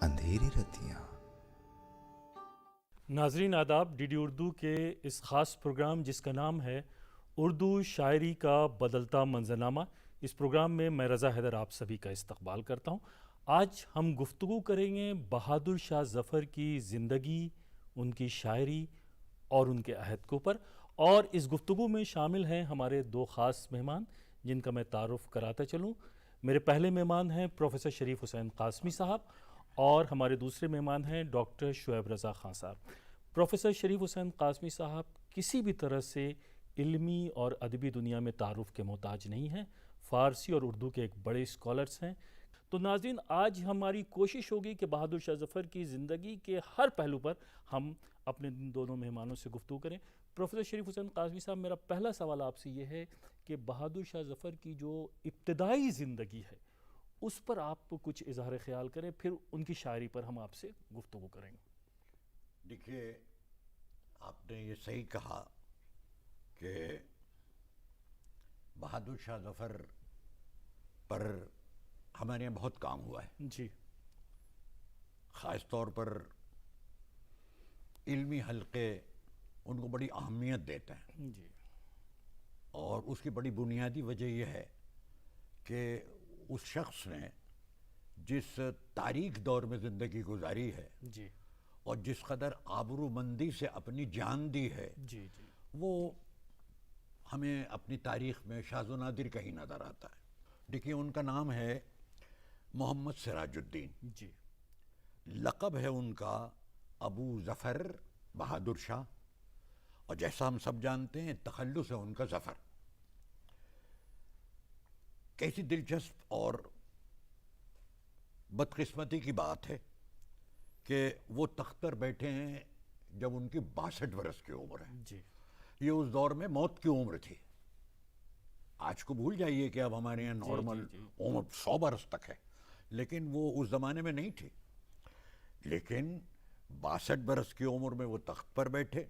اندھیری رتیاں۔ ناظرین آداب، ڈی ڈی اردو کے اس خاص پروگرام جس کا نام ہے اردو شاعری کا بدلتا منظرنامہ، اس پروگرام میں میں رضا حیدر آپ سبھی کا استقبال کرتا ہوں۔ آج ہم گفتگو کریں گے بہادر شاہ ظفر کی زندگی، ان کی شاعری اور ان کے عہد کے اوپر، اور اس گفتگو میں شامل ہیں ہمارے دو خاص مہمان جن کا میں تعارف کراتا چلوں۔ میرے پہلے مہمان ہیں پروفیسر شریف حسین قاسمی صاحب، اور ہمارے دوسرے مہمان ہیں ڈاکٹر شعیب رضا خان صاحب۔ پروفیسر شریف حسین قاسمی صاحب کسی بھی طرح سے علمی اور ادبی دنیا میں تعارف کے محتاج نہیں ہیں، فارسی اور اردو کے ایک بڑے اسکالرس ہیں۔ تو ناظرین، آج ہماری کوشش ہوگی کہ بہادر شاہ ظفر کی زندگی کے ہر پہلو پر ہم اپنے دونوں مہمانوں سے گفتگو کریں۔ پروفیسر شریف حسین قاسمی صاحب، میرا پہلا سوال آپ سے یہ ہے کہ بہادر شاہ ظفر کی جو ابتدائی زندگی ہے اس پر آپ کچھ اظہار خیال کریں، پھر ان کی شاعری پر ہم آپ سے گفتگو کریں گے۔ دیکھیے، آپ نے یہ صحیح کہا کہ بہادر شاہ ظفر پر ہمارے یہاں بہت کام ہوا ہے جی، خاص طور پر علمی حلقے ان کو بڑی اہمیت دیتے ہیں، جی، اور اس کی بڑی بنیادی وجہ یہ ہے کہ اس شخص نے جس تاریک دور میں زندگی گزاری ہے جی، اور جس قدر آبرو مندی سے اپنی جان دی ہے، جی، جی، وہ ہمیں اپنی تاریخ میں شاذ و نادر کہیں نظر آتا ہے۔ دیکھیے، ان کا نام ہے محمد سراج الدین، جی، لقب ہے ان کا ابو ظفر بہادر شاہ، اور جیسا ہم سب جانتے ہیں تخلص ہے ان کا ظفر۔ کیسی دلچسپ اور بدقسمتی کی بات ہے کہ وہ تخت پر بیٹھے ہیں جب ان کی 62 برس کی عمر ہے۔ جی، یہ اس دور میں موت کی عمر تھی۔ آج کو بھول جائیے کہ اب ہمارے یہاں نارمل عمر 100 برس تک ہے، لیکن وہ اس زمانے میں نہیں تھی۔ لیکن 62 برس کی عمر میں وہ تخت پر بیٹھے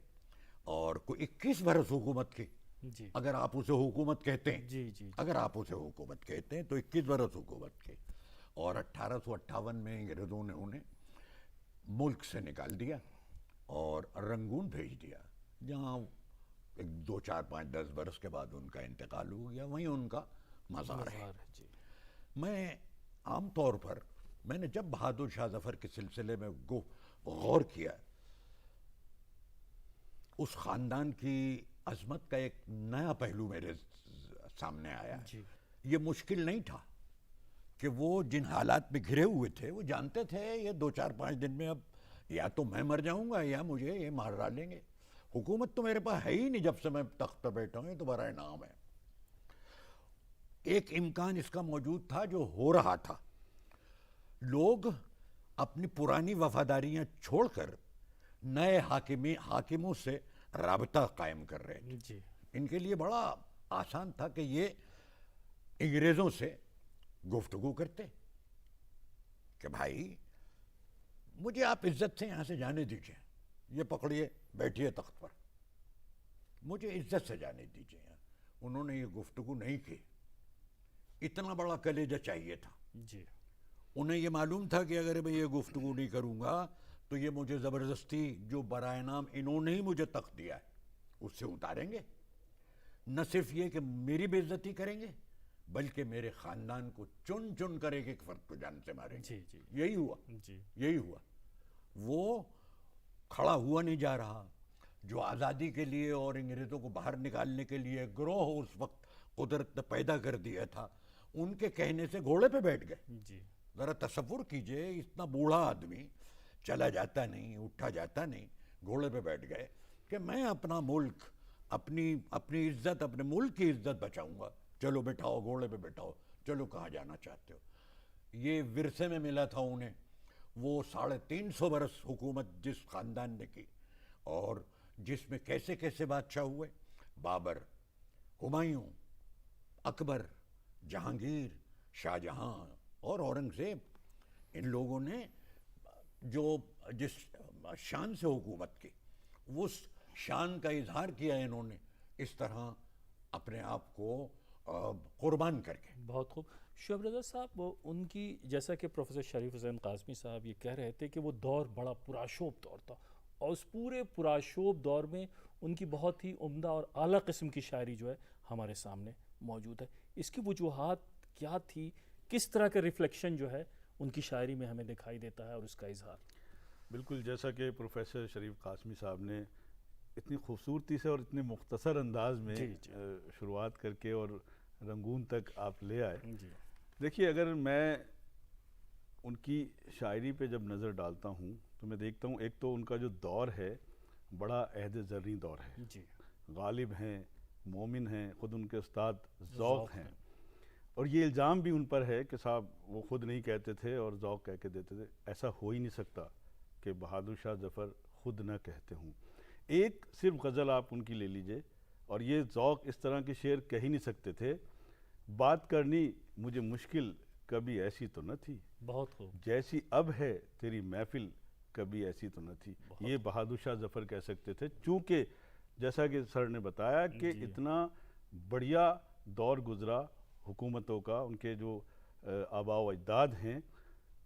اور کوئی 21 برس حکومت کی، جی، اگر آپ اسے حکومت کہتے ہیں، جی، جی، اگر آپ اسے حکومت کہتے ہیں تو 21 برس حکومت کی، اور 1858 میں انگریزوں نے انہیں ملک سے نکال دیا اور رنگون بھیج دیا، جہاں 2 4 5 10 برس کے بعد ان کا انتقال ہو گیا، وہیں ان کا مزار ہے۔ جی، میں عام طور پر میں نے جب بہادر شاہ ظفر کے سلسلے میں غور کیا، اس خاندان کی عظمت کا ایک نیا پہلو میرے سامنے آیا۔ جی، یہ مشکل نہیں تھا کہ وہ جن حالات میں گھرے ہوئے تھے، وہ جانتے تھے یہ 2 4 5 دن میں اب یا تو میں مر جاؤں گا یا مجھے یہ مار ڈالیں گے، حکومت تو میرے پاس ہے ہی نہیں جب سے میں تخت پہ بیٹھا ہوں، یہ تو برائے نام ہے۔ ایک امکان اس کا موجود تھا جو ہو رہا تھا، لوگ اپنی پرانی وفاداریاں چھوڑ کر نئے حاکموں سے رابطہ قائم کر رہے تھے۔ جی، ان کے لیے بڑا آسان تھا کہ یہ انگریزوں سے گفتگو کرتے کہ بھائی مجھے آپ عزت سے یہاں سے جانے دیجئے، یہ پکڑیے بیٹھیے تخت پر، مجھے عزت سے جانے دیجئے۔ انہوں نے یہ گفتگو نہیں کی، اتنا بڑا کلیجہ چاہیے تھا۔ جی، انہیں یہ معلوم تھا کہ اگر میں یہ گفتگو نہیں کروں گا تو یہ مجھے زبردستی جو برائے نام انہوں نے ہی مجھے تخت دیا ہے اس سے اتاریں گے، نہ صرف یہ کہ میری بے عزتی کریں گے بلکہ میرے خاندان کو چن چن کر ایک ایک فرد کو جان سے ماریں گے۔ جی، جی، یہی ہوا، جی، یہی ہوا۔ وہ کھڑا ہوا نہیں جا رہا، جو آزادی کے لیے اور انگریزوں کو باہر نکالنے کے لیے گروہ اس وقت قدرت نے پیدا کر دیا تھا، ان کے کہنے سے گھوڑے پہ بیٹھ گئے۔ جی، ذرا تصور کیجئے، اتنا بوڑھا آدمی چلا جاتا نہیں، اٹھا جاتا نہیں، گھوڑے پہ بیٹھ گئے کہ میں اپنا ملک، اپنی عزت، اپنے ملک کی عزت بچاؤں گا، چلو بٹھاؤ گھوڑے پہ بٹھاؤ، چلو کہاں جانا چاہتے ہو۔ یہ ورثے میں ملا تھا انہیں، وہ 350 برس حکومت جس خاندان نے کی اور جس میں کیسے کیسے بادشاہ ہوئے، بابر، ہمایوں، اکبر، جہانگیر، شاہ جہاں اور اورنگزیب، ان لوگوں نے جو جس شان سے حکومت کی، اس شان کا اظہار کیا انہوں نے اس طرح اپنے آپ کو قربان کر کے۔ بہت خوب۔ شعیب رضا صاحب ان کی جیسا کہ پروفیسر شریف حسین قاسمی صاحب یہ کہہ رہے تھے کہ وہ دور بڑا پراشوب دور تھا، اور اس پورے پراشوب دور میں ان کی بہت ہی عمدہ اور اعلیٰ قسم کی شاعری جو ہے ہمارے سامنے موجود ہے. اس کی وجوہات کیا تھی؟ کس طرح کا ریفلیکشن جو ہے ان کی شاعری میں ہمیں دکھائی دیتا ہے اور اس کا اظہار؟ بالکل جیسا کہ پروفیسر شریف قاسمی صاحب نے اتنی خوبصورتی سے اور اتنے مختصر انداز میں شروعات کر کے اور رنگون تک آپ لے آئے. دیکھیے اگر میں ان کی شاعری پہ جب نظر ڈالتا ہوں تو میں دیکھتا ہوں ایک تو ان کا جو دور ہے بڑا عہد زرعی دور ہے. غالب ہیں، مومن ہیں، خود ان کے استاد ذوق ہیں، اور یہ الزام بھی ان پر ہے کہ صاحب وہ خود نہیں کہتے تھے اور ذوق کہہ کے دیتے تھے. ایسا ہو ہی نہیں سکتا کہ بہادر شاہ ظفر خود نہ کہتے ہوں. ایک صرف غزل آپ ان کی لے لیجئے، اور یہ ذوق اس طرح کے شعر کہہ ہی نہیں سکتے تھے. بات کرنی مجھے مشکل کبھی ایسی تو نہ تھی، بہت خوب، جیسی اب ہے تیری محفل کبھی ایسی تو نہ تھی. یہ بہادر شاہ ظفر کہہ سکتے تھے، چونکہ جیسا کہ سر نے بتایا کہ اتنا بڑھیا دور گزرا حکومتوں کا، ان کے جو آباء و اجداد ہیں،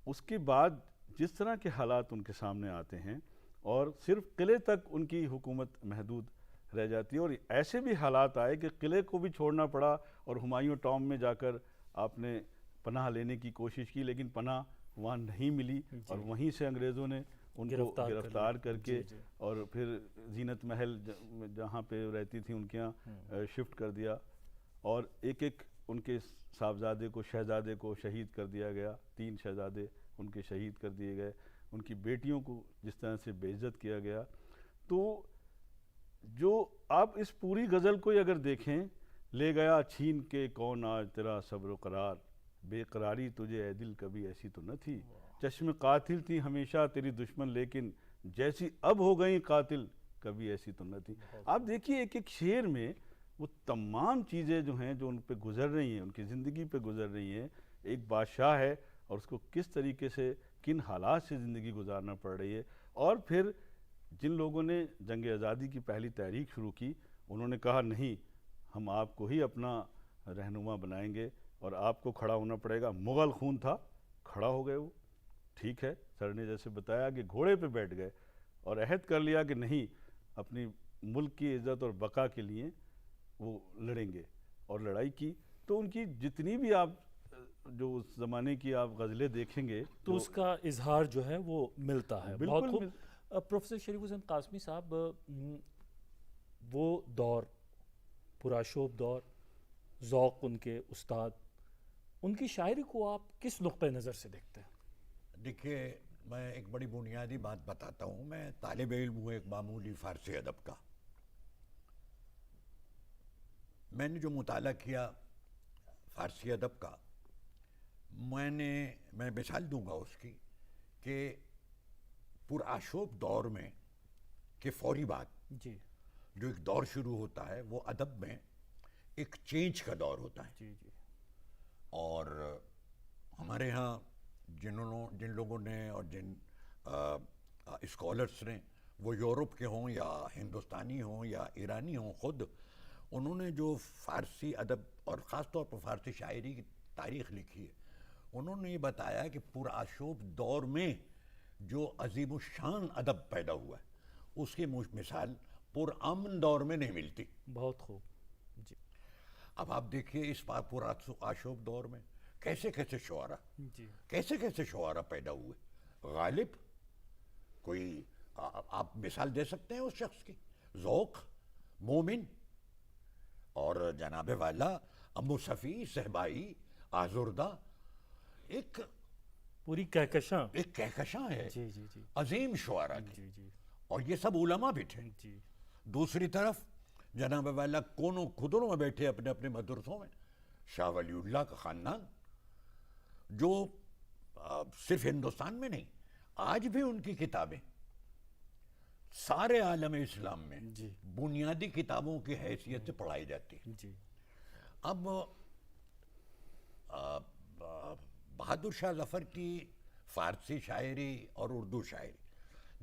اس کے بعد جس طرح کے حالات ان کے سامنے آتے ہیں اور صرف قلعے تک ان کی حکومت محدود رہ جاتی ہے، اور ایسے بھی حالات آئے کہ قلعے کو بھی چھوڑنا پڑا اور ہمایوں ٹام میں جا کر آپ نے پناہ لینے کی کوشش کی، لیکن پناہ وہاں نہیں ملی، اور وہیں سے انگریزوں نے ان کو گرفتار کر کے اور پھر زینت محل جہاں پہ رہتی تھی ان کے یہاں شفٹ کر دیا، اور ایک ایک ان کے صاحبزادے کو، شہزادے کو شہید کر دیا گیا. 3 شہزادے ان کے شہید کر دیے گئے، ان کی بیٹیوں کو جس طرح سے بے عزت کیا گیا. تو جو آپ اس پوری غزل کو اگر دیکھیں، لے گیا چھین کے کون آج تیرا صبر و قرار، بے قراری تجھے اے دل کبھی ایسی تو نہ تھی، چشم قاتل تھی ہمیشہ تیری دشمن لیکن جیسی اب ہو گئی قاتل کبھی ایسی تو نہ تھی. آپ دیکھیے ایک ایک شعر میں وہ تمام چیزیں جو ہیں جو ان پہ گزر رہی ہیں، ان کی زندگی پہ گزر رہی ہیں. ایک بادشاہ ہے اور اس کو کس طریقے سے، کن حالات سے زندگی گزارنا پڑ رہی ہے. اور پھر جن لوگوں نے جنگ آزادی کی پہلی تحریک شروع کی، انہوں نے کہا نہیں، ہم آپ کو ہی اپنا رہنما بنائیں گے اور آپ کو کھڑا ہونا پڑے گا. مغل خون تھا، کھڑا ہو گئے وہ. ٹھیک ہے، سر نے جیسے بتایا کہ گھوڑے پہ بیٹھ گئے اور عہد کر لیا کہ نہیں، اپنی ملک کی عزت اور بقا کے لیے وہ لڑیں گے، اور لڑائی کی. تو ان کی جتنی بھی آپ جو اس زمانے کی آپ غزلیں دیکھیں گے تو اس کا اظہار جو ہے وہ ملتا ہے. بہت خوب. بالکل. پروفیسر شریف حسین قاسمی صاحب، وہ دور پراشوب دور، ذوق ان کے استاد، ان کی شاعری کو آپ کس نقطۂ نظر سے دیکھتے ہیں؟ دیکھیے میں ایک بڑی بنیادی بات بتاتا ہوں. میں طالب علم ہوں ایک معمولی فارسی ادب کا. میں نے جو مطالعہ کیا فارسی ادب کا، میں مثال دوں گا اس کی کہ پرآشوب دور میں کہ فوری بعد جو ایک دور شروع ہوتا ہے وہ ادب میں ایک چینج کا دور ہوتا ہے. اور ہمارے ہاں جن لوگوں نے اور جن اسکالرس نے، وہ یورپ کے ہوں یا ہندوستانی ہوں یا ایرانی ہوں، خود انہوں نے جو فارسی ادب اور خاص طور پر فارسی شاعری کی تاریخ لکھی ہے، انہوں نے یہ بتایا کہ پرآشوب دور میں جو عظیم الشان ادب پیدا ہوا ہے، اس کی مثال پرامن دور میں نہیں ملتی. بہت خوب. جی. اب آپ دیکھیے اس پرآشوب دور میں کیسے کیسے شعراء، کیسے کیسے شعراء پیدا ہوئے. غالب، کوئی آپ مثال دے سکتے ہیں اس شخص کی؟ ذوق، مومن، اور جناب والا ابو صفی، صہبائی، آزردہ، ایک پوری کہکشاں، ایک کہکشاں ہے جی عظیم شعراء کی. اور یہ سب علماء بھی تھے. دوسری طرف جناب والا کونوں کھدروں میں بیٹھے اپنے اپنے مدرسوں میں شاہ ولی اللہ کا خاندان، جو صرف ہندوستان میں نہیں، آج بھی ان کی کتابیں سارے عالم اسلام میں بنیادی کتابوں کی حیثیت سے پڑھائی جاتی ہیں. اب بہادر شاہ ظفر کی فارسی شاعری اور اردو شاعری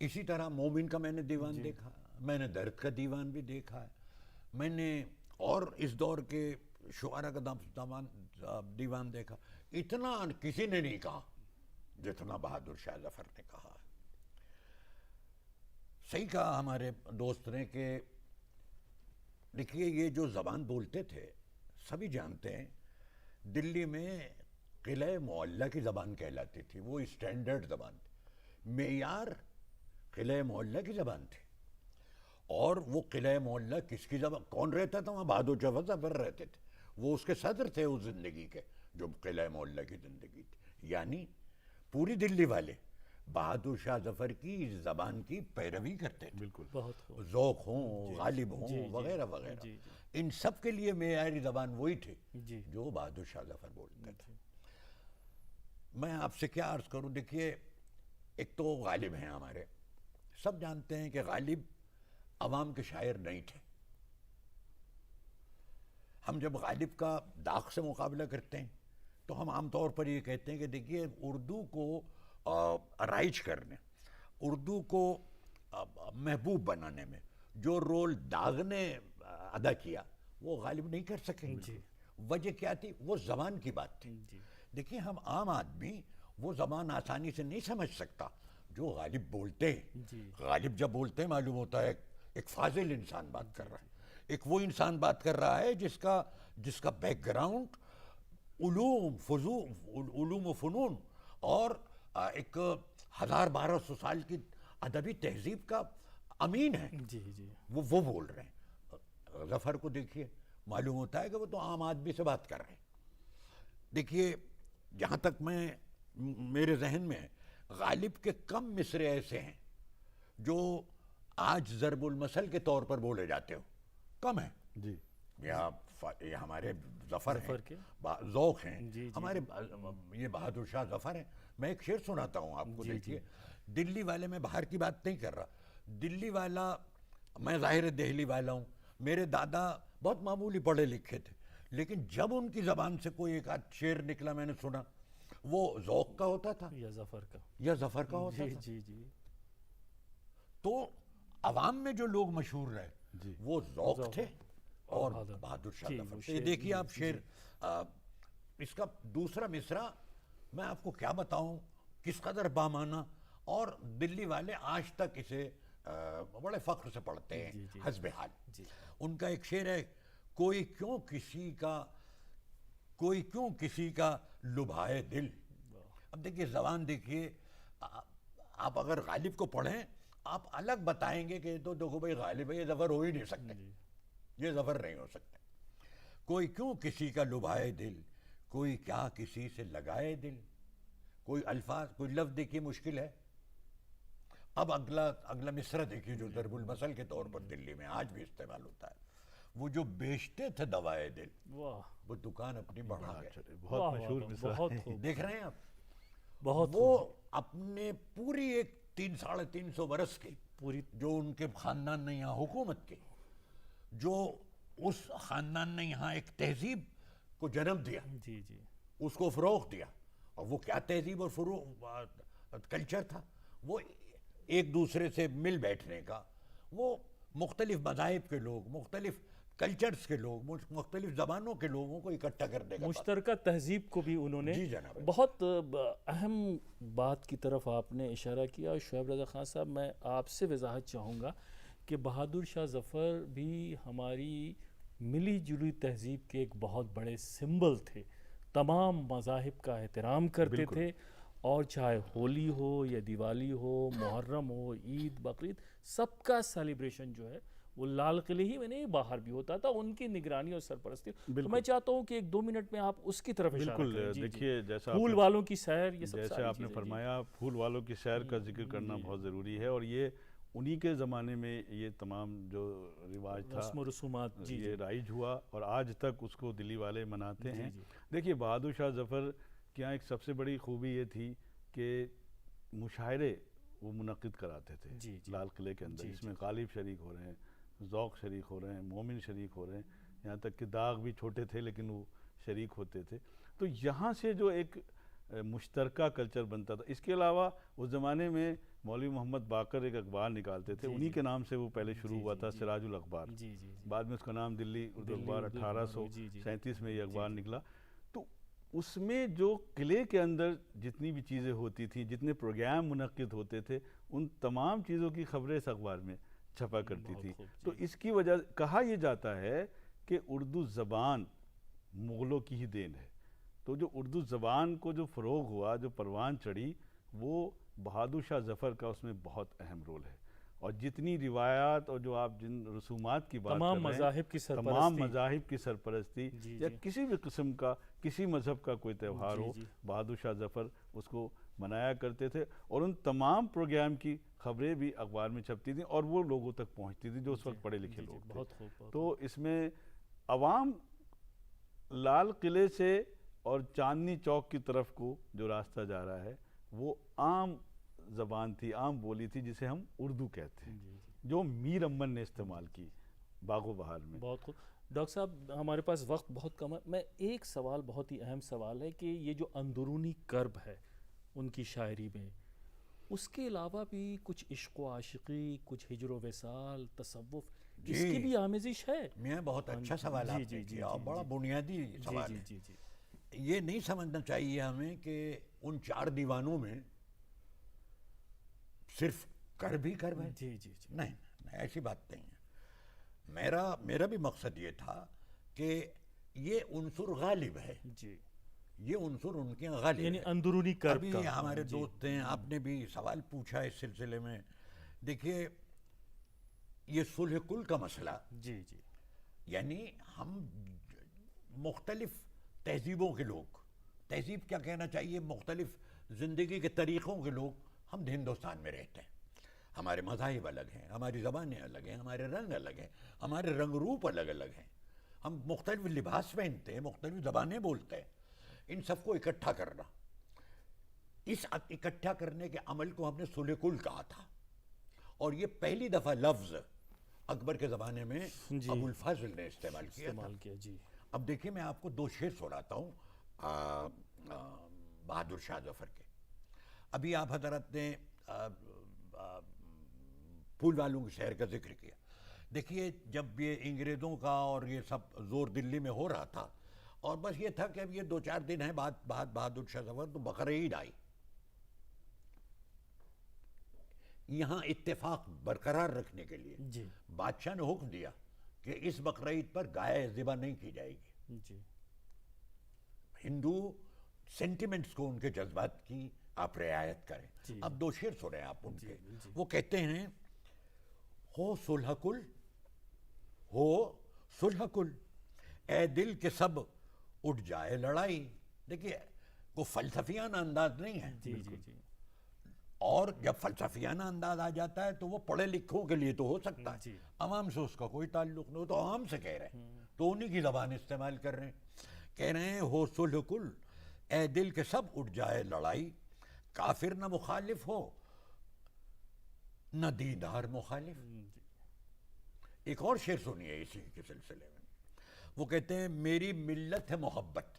اسی طرح مومن کا میں نے دیوان دیکھا، میں نے درد کا دیوان بھی دیکھا ہے، میں نے اور اس دور کے شعراء کا دیوان دیکھا. اتنا کسی نے نہیں کہا جتنا بہادر شاہ ظفر نے کہا ہے. صحیح کہا ہمارے دوست نے کہ دیکھیے یہ جو زبان بولتے تھے سبھی جانتے ہیں، دلی میں قلعہ معلیٰ کی زبان کہلاتی تھی، وہ اسٹینڈرڈ زبان تھی، معیار قلعہ معلیٰ کی زبان تھی. اور وہ قلعہ معلیٰ کس کی زبان، کون رہتا تھا وہاں؟ بہادر شاہ ظفر رہتے تھے، وہ اس کے صدر تھے اس زندگی کے جو قلعہ معلیٰ کی زندگی تھی. یعنی پوری دلی والے بہادر شاہ ظفر کی زبان کی پیروی کرتے تھے، بالکل بہت خوب. ذوق ہوں، غالب ہوں، وغیرہ وغیرہ. ان سب کے لیے معیاری زبان وہی تھی جی جو بہادر شاہ ظفر بولتے تھے. میں آپ سے کیا عرض کروں، دیکھیے ایک تو غالب ہیں ہمارے، سب جانتے ہیں کہ غالب عوام کے شاعر نہیں تھے. ہم جب غالب کا داغ سے مقابلہ کرتے ہیں تو ہم عام طور پر یہ کہتے ہیں کہ دیکھیے اردو کو رائج کرنے، اردو کو محبوب بنانے میں جو رول داغ نے ادا کیا وہ غالب نہیں کر سکے. وجہ کیا تھی؟ وہ زبان کی بات تھی. دیکھیے ہم عام آدمی وہ زبان آسانی سے نہیں سمجھ سکتا جو غالب بولتے ہیں. غالب جب بولتے ہیں معلوم ہوتا ہے ایک فاضل انسان بات کر رہا ہے، ایک وہ انسان بات کر رہا ہے جس کا بیک گراؤنڈ علوم و فنون اور ایک 1200 سال کی ادبی تہذیب کا امین ہے. وہ بول رہے ہیں. ظفر کو دیکھیے معلوم ہوتا ہے کہ وہ تو عام آدمی سے بات کر رہے ہیں. دیکھیے جہاں تک میرے ذہن میں ہے، غالب کے کم مصرے ایسے ہیں جو آج ضرب المثل کے طور پر بولے جاتے ہو، کم ہیں. جی یہ ہمارے ظفر ہیں، ذوق ہیں ہمارے، یہ بہادر شاہ ظفر ہیں. میں ایک شعر سناتا ہوں آپ کو. دیکھیے دلی والے، میں باہر کی بات نہیں کر رہا، دلی والا، میں ظاہر دہلی والا ہوں، میرے دادا بہت معمولی پڑھے لکھے تھے، لیکن جب ان کی زبان سے کوئی ایک آدھ شعر نکلا میں نے سنا، وہ ذوق کا ہوتا تھا یا ظفر کا، یا ظفر کا ہوتا تھا. تو عوام میں جو لوگ مشہور رہے وہ ذوق تھے اور بہادر شاہ ظفر تھے. دیکھیے آپ شعر، اس کا دوسرا مصرع میں آپ کو کیا بتاؤں کس قدر بامانہ، اور دلی والے آج تک اسے بڑے فخر سے پڑھتے ہیں حسب حال. ان کا ایک شعر ہے، کوئی کیوں کسی کا لبھائے دل. اب دیکھیے زبان، دیکھیے آپ اگر غالب کو پڑھیں آپ الگ بتائیں گے کہ تو دیکھو بھائی غالب ہے، یہ ظفر ہو ہی نہیں سکتے، یہ ظفر نہیں ہو سکتے. کوئی کیوں کسی کا لبھائے دل، کوئی کیا کسی سے لگائے دل. کوئی الفاظ، کوئی لفظ دیکھیے مشکل ہے. اب اگلا مصرع دیکھیے جو ضرب المثل کے طور پر دلی میں آج بھی استعمال ہوتا ہے، وہ جو بیچتے تھے دوائے دل وہ دکان اپنی بڑھا گئے. بہت مشہور مصرع. دیکھ رہے ہیں آپ، بہت وہ اپنے پوری ایک 300-350 برس کی پوری جو ان کے خاندان نے یہاں حکومت کی، جو اس خاندان نے یہاں ایک تہذیب کو جنم دیا، اس کو فروغ دیا. اور وہ کیا تہذیب اور فروغ کلچر تھا، وہ ایک دوسرے سے مل بیٹھنے کا، وہ مختلف مذاہب کے لوگ، مختلف کلچرز کے لوگ، مختلف زبانوں کے لوگوں کو اکٹھا کرنے کا، مشترکہ تہذیب کو بھی انہوں نے. بہت اہم بات کی طرف آپ نے اشارہ کیا. شعیب رضا خان صاحب، میں آپ سے وضاحت چاہوں گا کہ بہادر شاہ ظفر بھی ہماری ملی جلی تہذیب کے ایک بہت بڑے سمبل تھے. تمام مذاہب کا احترام کرتے تھے، اور چاہے ہولی ہو یا دیوالی ہو، محرم ہو، عید، بقرعید، سب کا سیلیبریشن جو ہے وہ لال قلعے ہی میں نہیں باہر بھی ہوتا تھا، ان کی نگرانی اور سرپرستی. تو میں چاہتا ہوں کہ 1-2 منٹ میں آپ اس کی طرف اشارہ کریں. بالکل. دیکھیے جیسا پھول والوں کی سیر، یہ سب جیسے آپ نے فرمایا، پھول والوں کی سیر کا ذکر کرنا بہت ضروری ہے. اور یہ انہی کے زمانے میں یہ تمام جو رواج تھا، رسم و رسومات، یہ رائج ہوا اور آج تک اس کو دلی والے مناتے ہیں. دیکھیے بہادر شاہ ظفر کے یہاں ایک سب سے بڑی خوبی یہ تھی کہ مشاعرے وہ منعقد کراتے تھے لال قلعے کے اندر. اس میں غالب شریک ہو رہے ہیں، ذوق شریک ہو رہے ہیں، مومن شریک ہو رہے ہیں، یہاں تک کہ داغ بھی چھوٹے تھے لیکن وہ شریک ہوتے تھے. تو یہاں سے جو ایک مشترکہ کلچر بنتا تھا. اس کے علاوہ اس زمانے میں مولوی محمد باقر ایک اخبار نکالتے تھے، انہی کے نام سے وہ پہلے شروع ہوا تھا، سراج الاخبار، جی جی بعد میں اس کا نام دلی اردو اخبار 1837 میں یہ اخبار نکلا۔ تو اس میں جو قلعے کے اندر جتنی بھی چیزیں ہوتی تھیں، جتنے پروگرام منعقد ہوتے تھے، ان تمام چیزوں کی خبریں اس اخبار میں چھپا کرتی تھی۔ تو اس کی وجہ کہا یہ جاتا ہے کہ اردو زبان مغلوں کی ہی دین ہے۔ تو جو اردو زبان کو جو فروغ ہوا، جو پروان چڑھی، وہ بہادر شاہ ظفر کا اس میں بہت اہم رول ہے۔ اور جتنی روایات اور جو آپ جن رسومات کی بات تمام کر رہے ہیں، مذاہب کی سرپرستی، تمام مذاہب کی سرپرستی یا جی کسی بھی قسم کا کسی مذہب کا کوئی تہوار ہو، جی بہادر شاہ ظفر اس کو منایا کرتے تھے، اور ان تمام پروگرام کی خبریں بھی اخبار میں چھپتی تھیں اور وہ لوگوں تک پہنچتی تھی جو اس وقت پڑھے لکھے لوگ تھے۔ بہت خوب، تو اس میں عوام لال قلعے سے اور چاندنی چوک کی طرف کو جو راستہ جا رہا ہے وہ عام زبان تھی، عام بولی تھی، جسے ہم اردو کہتے ہیں، جو میر امن نے استعمال کی باغ و بہار میں۔ بہت خوب ڈاکٹر صاحب، ہمارے پاس وقت بہت کم ہے، میں ایک سوال، بہت ہی اہم سوال ہے کہ یہ جو اندرونی کرب ہے ان کی شاعری میں، اس کے علاوہ بھی کچھ عشق و عاشقی، کچھ ہجر و وصال، تصوف، اس کی بھی آمیزش ہے؟ میں بہت اچھا سوال آپ نے کیا، اور بڑا بنیادی سوال ہے۔ یہ نہیں سمجھنا چاہیے ہمیں کہ ان 4 دیوانوں میں صرف کرب ہی کرب ہے، نہیں، ایسی بات نہیں ہے۔ میرا بھی مقصد یہ تھا کہ یہ عنصر غالب ہے، یہ عنصر ان کے غالب ہے، یعنی اندرونی کرب ابھی کا۔ ہمارے دوست ہیں، آپ نے بھی سوال پوچھا اس سلسلے میں۔ دیکھیے یہ صلح کل کا مسئلہ، یعنی ہم مختلف تہذیبوں کے لوگ، تہذیب کیا کہنا چاہیے، مختلف زندگی کے طریقوں کے لوگ ہم ہندوستان میں رہتے ہیں۔ ہمارے مذاہب الگ ہیں، ہماری زبانیں الگ ہیں، ہمارے رنگ الگ ہیں، ہمارے رنگ روپ الگ الگ ہیں، ہم مختلف لباس پہنتے ہیں، مختلف زبانیں بولتے ہیں۔ ان سب کو اکٹھا کرنا، اس اکٹھا کرنے کے عمل کو ہم نے صلح کل کہا تھا، اور یہ پہلی دفعہ لفظ اکبر کے زمانے میں ابو الفضل نے استعمال کیا تھا۔ اب دیکھیں میں آپ کو 2 شعر سناتا ہوں بہادر شاہ ظفر کے۔ ابھی آپ حضرت نے پھول والوں کے شہر کا ذکر کیا۔ دیکھیے جب یہ انگریزوں کا اور یہ سب زور دلی میں ہو رہا تھا، اور بس یہ تھا کہ اب یہ 2-4 دن ہیں بعد بہادر شاہ ظفر تو بقرعید آئی، یہاں اتفاق برقرار رکھنے کے لیے بادشاہ نے حکم دیا کہ اس بقرعید پر گائے ذبح نہیں کی جائے گی۔ ہندو سینٹیمنٹس کو، ان کے جذبات کی آپ رعایت کریں۔ اب 2 شعر سنیں آپ ان کے۔ وہ کہتے ہیں، ہو صلح کل، ہو صلح کل، اے دل کے سب اٹھ جائے لڑائی۔ دیکھیے وہ فلسفیانہ انداز نہیں ہے، اور جب فلسفیانہ انداز آ جاتا ہے تو وہ پڑھے لکھوں کے لیے تو ہو سکتا ہے، عوام سے اس کا کوئی تعلق نہیں، تو عوام سے کہہ رہے ہیں، تو انہی کی زبان استعمال کر رہے ہیں۔ کہہ رہے ہیں ہو صلح کل، اے دل کے سب اٹھ جائے لڑائی، کافر نہ مخالف ہو نہ دیندار مخالف۔ ایک اور شعر سنیے اسی کے سلسلے میں، وہ کہتے ہیں میری ملت ہے محبت۔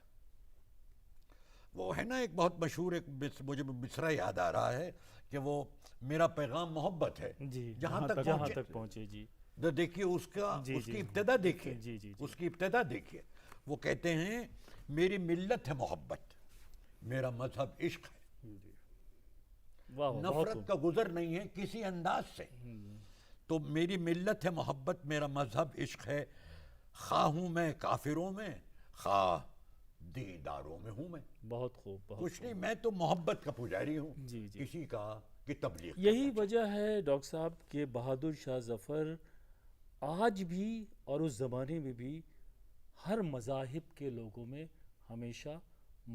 وہ ہے نا ایک بہت مشہور، ایک مجھے مصرع یاد آ رہا ہے کہ وہ میرا پیغام محبت ہے، جہاں تک پہنچے۔ دیکھیے اس کی ابتدا دیکھیے، اس کی ابتدا دیکھیے۔ وہ کہتے ہیں میری ملت ہے محبت، میرا مذہب عشق ہے، نفرت کا گزر نہیں ہے کسی انداز سے، تو میری ملت ہے محبت، میرا مذہب عشق ہے، خواہ ہوں میں کافروں میں، خواہ دینداروں میں ہوں میں۔ بہت خوب، کچھ نہیں، میں تو محبت کا پجاری ہوں، کسی کا کہ تبلیغ۔ یہی وجہ ہے ڈاکٹر صاحب کہ بہادر شاہ ظفر آج بھی اور اس زمانے میں بھی ہر مذاہب کے لوگوں میں ہمیشہ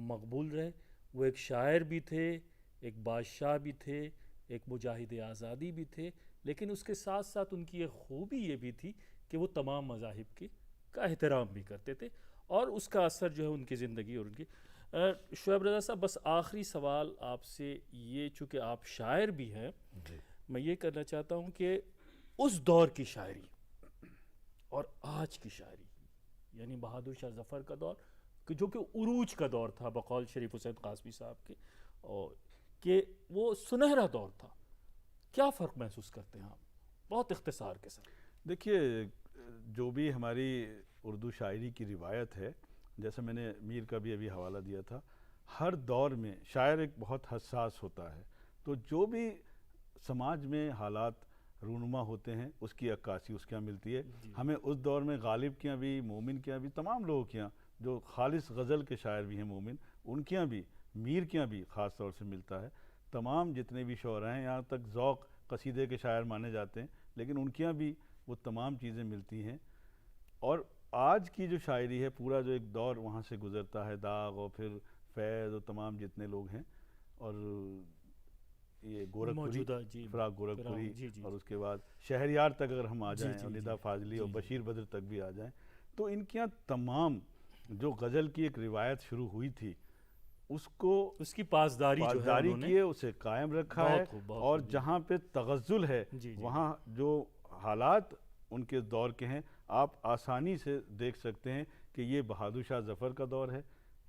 مقبول رہے۔ وہ ایک شاعر بھی تھے، ایک بادشاہ بھی تھے، ایک مجاہد آزادی بھی تھے، لیکن اس کے ساتھ ساتھ ان کی ایک خوبی یہ بھی تھی کہ وہ تمام مذاہب کا احترام بھی کرتے تھے، اور اس کا اثر جو ہے ان کی زندگی اور ان کی۔ شعیب رضا صاحب، بس آخری سوال آپ سے یہ، چونکہ آپ شاعر بھی ہیں، میں یہ کرنا چاہتا ہوں کہ اس دور کی شاعری اور آج کی شاعری، یعنی بہادر شاہ ظفر کا دور جو کہ عروج کا دور تھا بقول شریف حسین قاسمی صاحب کے، اور کہ وہ سنہرا دور تھا، کیا فرق محسوس کرتے ہیں آپ بہت اختصار کے ساتھ؟ دیکھیے جو بھی ہماری اردو شاعری کی روایت ہے، جیسے میں نے میر کا بھی ابھی حوالہ دیا تھا، ہر دور میں شاعر ایک بہت حساس ہوتا ہے، تو جو بھی سماج میں حالات رونما ہوتے ہیں اس کی عکاسی اس کے یہاں ملتی ہے. ہمیں اس دور میں غالب کے یہاں بھی، مومن کے یہاں بھی، تمام لوگوں کے یہاں جو خالص غزل کے شاعر بھی ہیں مومن، ان کے یہاں بھی، میر کے یہاں بھی خاص طور سے ملتا ہے. تمام جتنے بھی شعراء ہیں، یہاں تک ذوق قصیدے کے شاعر مانے جاتے ہیں، لیکن ان کے یہاں بھی وہ تمام چیزیں ملتی ہیں. اور آج کی جو شاعری ہے، پورا جو ایک دور وہاں سے گزرتا ہے، داغ اور پھر فیض اور تمام جتنے لوگ ہیں، اور یہ گورکھپوری، فراق گورکھپوری، اور اس کے بعد شہریار تک اگر ہم آ جائیں، اور ندا فاضلی اور بشیر بدر تک بھی آ جائیں، تو ان کے یہاں تمام جو غزل کی ایک روایت شروع ہوئی تھی اس کو، اس کی پاسداری کی ہے، اسے قائم رکھا ہے. اور جہاں پہ تغزل ہے وہاں جو حالات ان کے دور کے ہیں آپ آسانی سے دیکھ سکتے ہیں کہ یہ بہادر شاہ ظفر کا دور ہے،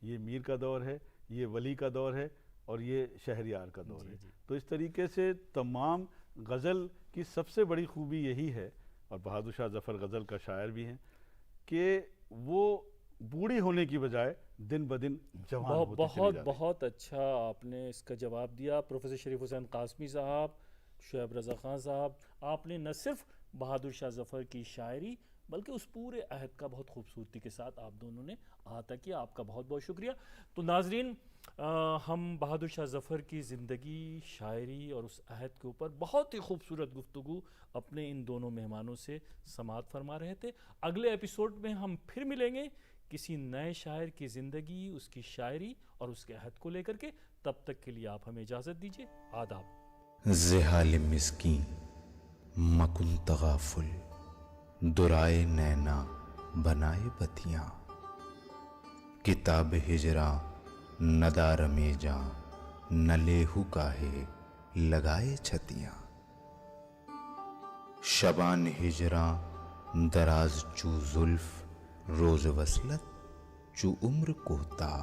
یہ میر کا دور ہے، یہ ولی کا دور ہے، اور یہ شہریار کا دور ہے. تو اس طریقے سے تمام غزل کی سب سے بڑی خوبی یہی ہے، اور بہادر شاہ ظفر غزل کا شاعر بھی ہیں، کہ وہ بوڑھی ہونے کی بجائے دن بدن جوان ہوتے چلے جا رہے ہیں. بہت اچھا آپ نے اس کا جواب دیا پروفیسر شریف حسین قاسمی صاحب، شعیب رضا خان صاحب. آپ نے نہ صرف بہادر شاہ ظفر کی شاعری بلکہ اس پورے عہد کا بہت خوبصورتی کے ساتھ آپ دونوں نے احاطہ کیا. آپ کا بہت بہت شکریہ. تو ناظرین، ہم بہادر شاہ ظفر کی زندگی، شاعری اور اس عہد کے اوپر بہت ہی خوبصورت گفتگو اپنے ان دونوں مہمانوں سے سماعت فرما رہے تھے. اگلے ایپیسوڈ میں ہم پھر ملیں گے کسی نئے شاعر کی زندگی، اس کی شاعری اور اس کے عہد کو لے کر کے. تب تک کے لیے آپ ہمیں اجازت دیجیے. آداب. زحال مسکین مکن تغافل، درائے نینا بنائے بتیاں، کتاب ہجراں ندار میں جاں، نہ لیہو کاہے لگائے چھتیاں. شبان ہجراں دراز چو زلف، روز وصلت چو عمر کوتاہ،